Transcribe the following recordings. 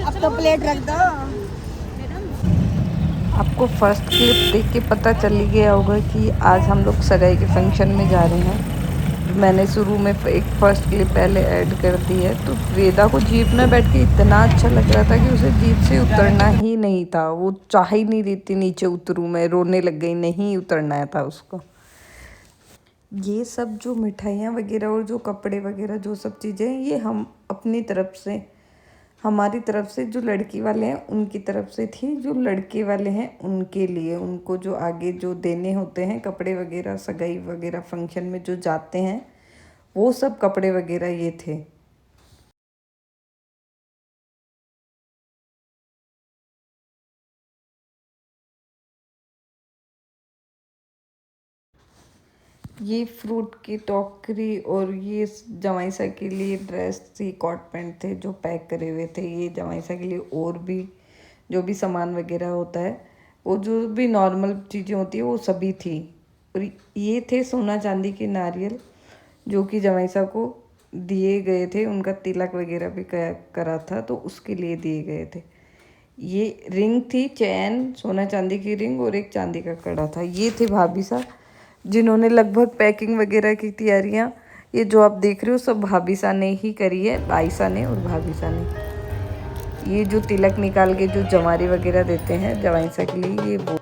अब तो प्लेट रख दो। आपको फर्स्ट क्लिप देख के पता चल ही गया होगा कि आज हम लोग सगाई के फंक्शन में जा रहे हैं। मैंने शुरू में एक फर्स्ट क्लिप पहले ऐड कर दी है। तो वेदा को जीप में बैठ के इतना अच्छा लग रहा था कि उसे जीप से उतरना ही नहीं था। वो चाह ही नहीं रही थी नीचे उतरूँ, मैं रोने लग गई, नहीं उतरना था उसको। ये सब जो मिठाइयाँ वगैरह और जो कपड़े वगैरह जो सब चीज़ें, ये हम अपनी तरफ से, हमारी तरफ से, जो लड़की वाले हैं उनकी तरफ से थी, जो लड़के वाले हैं उनके लिए, उनको जो आगे जो देने होते हैं कपड़े वगैरह, सगाई वगैरह फंक्शन में जो जाते हैं, वो सब कपड़े वगैरह ये थे। ये फ्रूट की टोकरी और ये जमाईसा के लिए ड्रेस थी, कॉट पैंट थे जो पैक करे हुए थे। ये जमाईसा के लिए और भी जो भी सामान वगैरह होता है, वो जो भी नॉर्मल चीज़ें होती है वो सभी थी। और ये थे सोना चांदी के नारियल जो कि जमाईसा को दिए गए थे, उनका तिलक वगैरह भी करा था तो उसके लिए दिए गए थे। ये रिंग थी, चैन, सोना चांदी की रिंग और एक चांदी का कड़ा था। ये थे भाभी साहब जिन्होंने लगभग पैकिंग वगैरह की तैयारियां, ये जो आप देख रहे हो सब भाभी सा ने ही करी है, बाईसा ने और भाभी सा ने। ये जो तिलक निकाल के जो जमारी वगैरह देते हैं जवाईसा के लिए, ये वो।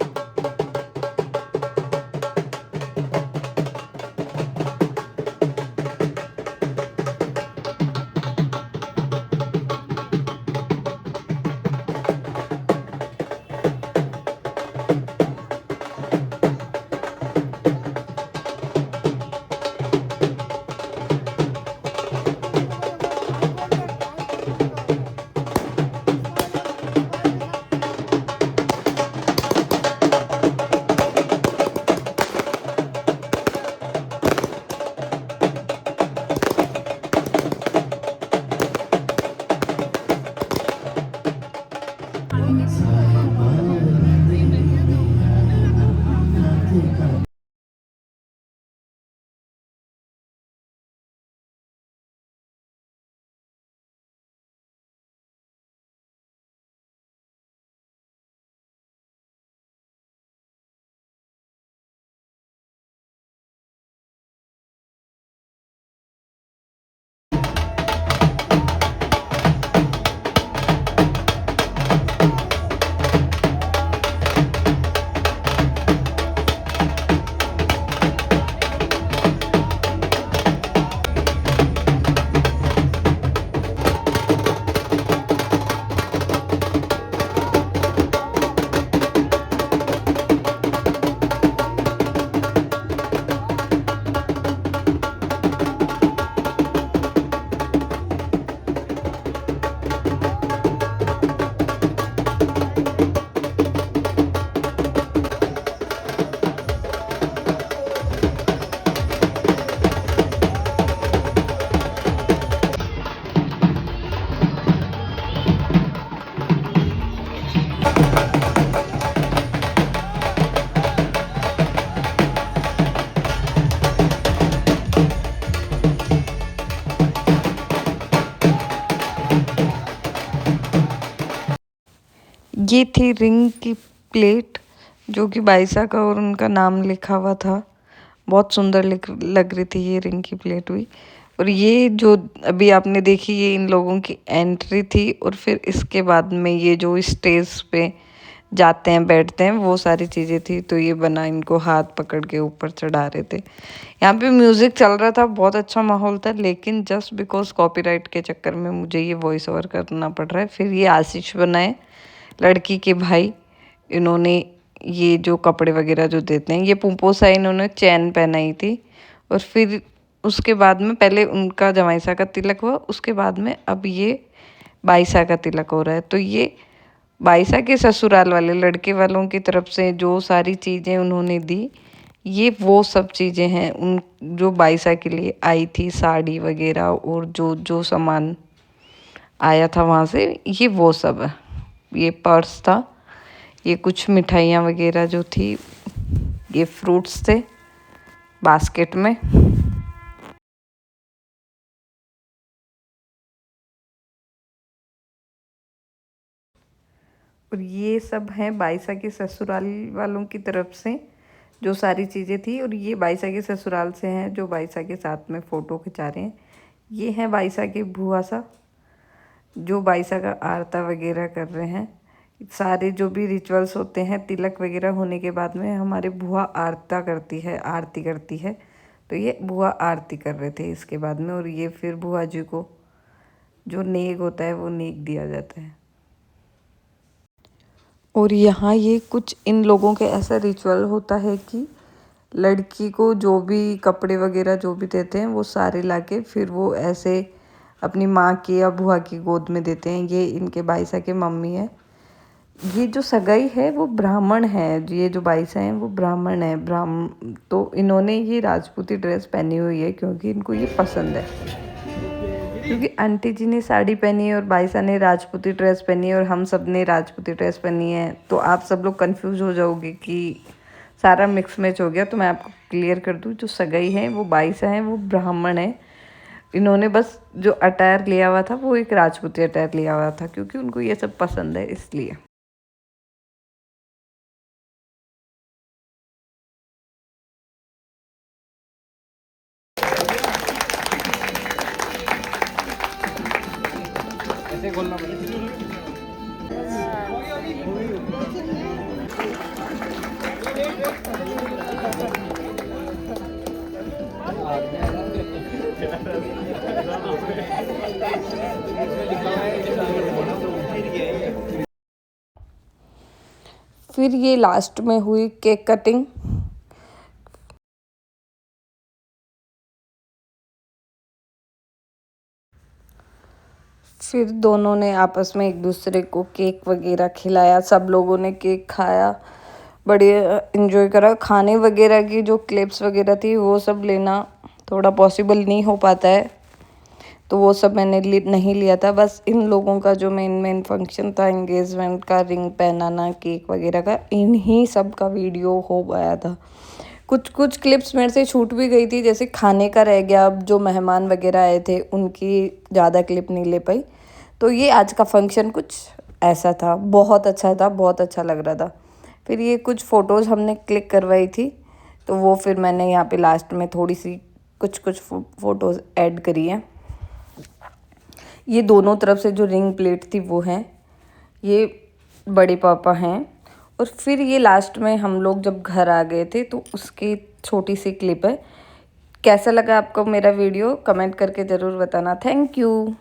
ये थी रिंग की प्लेट जो कि बाईसा का और उनका नाम लिखा हुआ था। बहुत सुंदर लग रही थी ये रिंग की प्लेट भी। और ये जो अभी आपने देखी, ये इन लोगों की एंट्री थी। और फिर इसके बाद में ये जो स्टेज पे जाते हैं, बैठते हैं, वो सारी चीज़ें थी। तो ये बना, इनको हाथ पकड़ के ऊपर चढ़ा रहे थे। यहाँ पे म्यूज़िक चल रहा था, बहुत अच्छा माहौल था, लेकिन जस्ट बिकॉज कॉपीराइट के चक्कर में मुझे ये वॉइस ओवर करना पड़ रहा है। फिर ये आशीष बनाए, लड़की के भाई, इन्होंने ये जो कपड़े वगैरह जो देते हैं, ये पुंपोसा इन्होंने चैन पहनाई थी। और फिर उसके बाद में पहले उनका जमाईसा का तिलक हुआ, उसके बाद में अब ये बाईसा का तिलक हो रहा है। तो ये बाईसा के ससुराल वाले लड़के वालों की तरफ से जो सारी चीज़ें उन्होंने दी, ये वो सब चीज़ें हैं उन जो बाईसा के लिए आई थी, साड़ी वगैरह और जो जो सामान आया था वहाँ से, ये वो सब है। ये पर्स था, ये कुछ मिठाइयाँ वगैरह जो थी, ये फ्रूट्स थे बास्केट में। और ये सब हैं बाइसा के ससुराल वालों की तरफ से जो सारी चीज़ें थी, और ये बाइसा के ससुराल से हैं जो बाइसा के साथ में फ़ोटो खिंचा रहे हैं। ये हैं बाइसा के बुआ सा जो बाइसा का आरता वगैरह कर रहे हैं। सारे जो भी रिचुअल्स होते हैं तिलक वगैरह होने के बाद में हमारे बुआ आरता करती है, आरती करती है। तो ये बुआ आरती कर रहे थे इसके बाद में, और ये फिर बुआ जी को जो नेक होता है वो नेक दिया जाता है। और यहाँ ये कुछ इन लोगों के ऐसा रिचुअल होता है कि लड़की को जो भी कपड़े वगैरह जो भी देते हैं वो सारे लाके फिर वो ऐसे अपनी माँ की या बुआ की गोद में देते हैं। ये इनके बाइसा के मम्मी है। ये जो सगाई है वो ब्राह्मण है, ये जो बाइसा हैं वो ब्राह्मण है। तो इन्होंने ये राजपूती ड्रेस पहनी हुई है क्योंकि इनको ये पसंद है। क्योंकि आंटी जी ने साड़ी पहनी है और बाइसा ने राजपूती ड्रेस पहनी है और हम सब ने राजपूती ड्रेस पहनी है, तो आप सब लोग कंफ्यूज हो जाओगे कि सारा मिक्स मैच हो गया। तो मैं आपको क्लियर कर दूं, जो सगाई है वो बाइसा है, वो ब्राह्मण है। इन्होंने बस जो अटायर लिया हुआ था वो एक राजपूती अटायर लिया हुआ था क्योंकि उनको ये सब पसंद है इसलिए। ऐसे बोलना फिर ये लास्ट में हुई केक कटिंग। फिर दोनों ने आपस में एक दूसरे को केक वगैरह खिलाया, सब लोगों ने केक खाया, बढ़िया इन्जॉय करा। खाने वगैरह की जो क्लिप्स वगैरह थी वो सब लेना थोड़ा पॉसिबल नहीं हो पाता है, तो वो सब मैंने नहीं लिया था। बस इन लोगों का जो मेन फंक्शन था एंगेजमेंट का, रिंग पहनाना, केक वगैरह का, इन्हीं सब का वीडियो हो गया था। कुछ कुछ क्लिप्स मेरे से छूट भी गई थी, जैसे खाने का रह गया। अब जो मेहमान वगैरह आए थे उनकी ज़्यादा क्लिप नहीं ले पाई। तो ये आज का फंक्शन कुछ ऐसा था, बहुत अच्छा था, बहुत अच्छा लग रहा था। फिर ये कुछ फ़ोटोज़ हमने क्लिक करवाई थी, तो वो फिर मैंने यहाँ पे लास्ट में थोड़ी सी कुछ फ़ोटोज़ ऐड करी हैं। ये दोनों तरफ से जो रिंग प्लेट थी वो है, ये बड़े पापा हैं। और फिर ये लास्ट में हम लोग जब घर आ गए थे तो उसकी छोटी सी क्लिप है। कैसा लगा आपको मेरा वीडियो कमेंट करके ज़रूर बताना। Thank you.